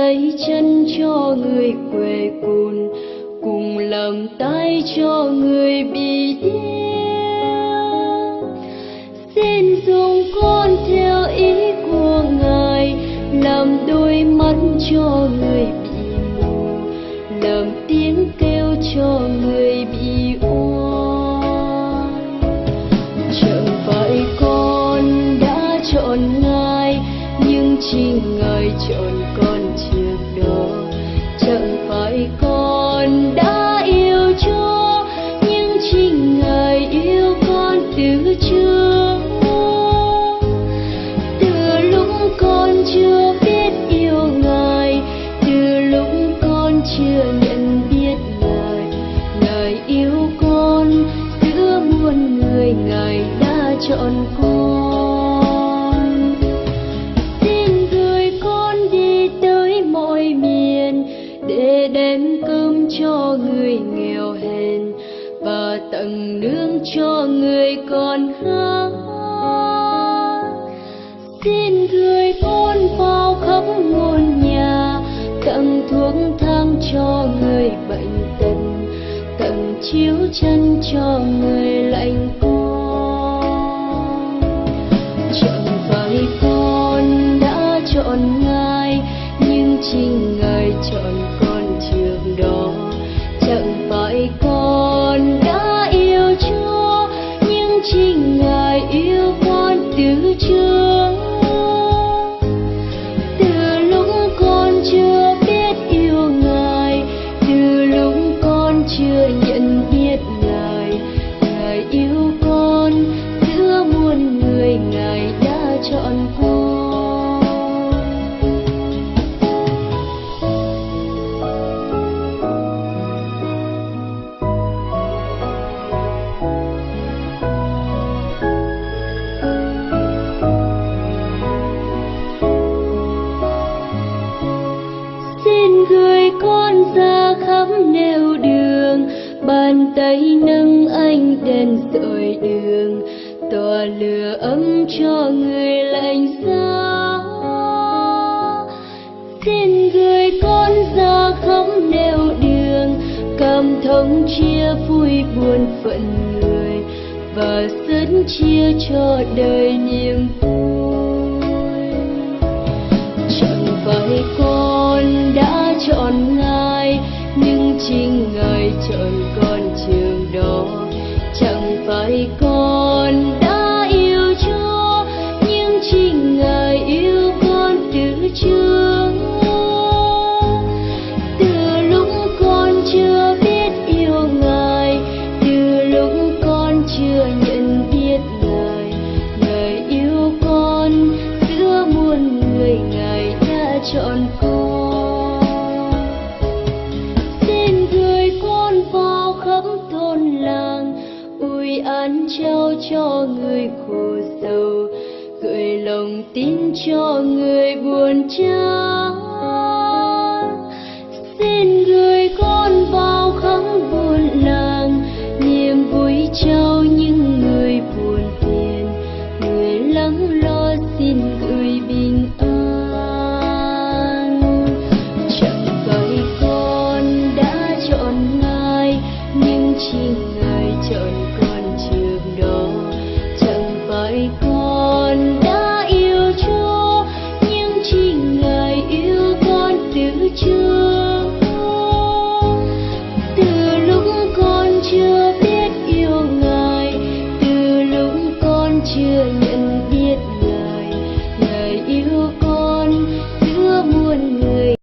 tay chân cho người quê cùn, cùng làm tay cho người bị điếc. Xin dùng con theo ý của Ngài, làm đôi mắt cho người bị mù, làm tiếng kêu cho người bị oan. Chẳng phải con đã chọn Ngài, nhưng chính Ngài chọn con trước đó. Chẳng phải con đã yêu Chúa, nhưng chính Ngài yêu con từ trước. Từ lúc con chưa biết yêu Ngài, từ lúc con chưa nhận biết Ngài, Ngài yêu con giữa muôn người, Ngài đã chọn con. Xin gửi con đi tới mọi miền để đem cơm cho người nghèo hèn và tặng nước cho người còn khát. Xin gửi con vào khắp ngôi nhà, tặng thuốc thang cho người bệnh tật, tặng chiếu chân cho người lạnh con. Chẳng phải con đã chọn Ngài, nhưng chính Ngài chọn con trước đó. Chẳng phải con đã yêu Chúa, nhưng chính Ngài yêu con từ trước. Từ lúc con chưa biết yêu Ngài, từ lúc con chưa nhận biết Ngài, Ngài yêu con giữa muôn người, Ngài đã chọn con. Xin gửi con ra khắp nẻo đường, bàn tay nâng ánh đèn soi đường, tỏa lửa ấm cho người lạnh giá. Xin gửi con ra khắp nẻo đường, cảm thông chia vui buồn phận người, và sớm chia cho đời niềm vui. Chẳng phải con đã chọn Ngài, nhưng chính Ngài chọn con trước đó. Chẳng phải con đã yêu Chúa, nhưng chính Ngài yêu con từ trước. Từ lúc con chưa biết yêu Ngài, từ lúc con chưa nhận biết Ngài, Ngài yêu con giữa muôn người, Ngài đã chọn con. Xin gửi con vào khắp thôn làng, ủi an trao cho người khổ sầu, gửi lòng tin cho người buồn chán. Xin gửi con vào khắp buôn làng, niềm vui trao những người buồn phiền, người lắng lo xin gửi bình an. Chẳng phải con đã chọn Ngài, nhưng chính Ngài chọn con trước đó. Chẳng phải con đã yêu Chúa, nhưng chính Ngài yêu con từ trước. Từ lúc con chưa biết yêu Ngài, từ lúc con chưa nhận biết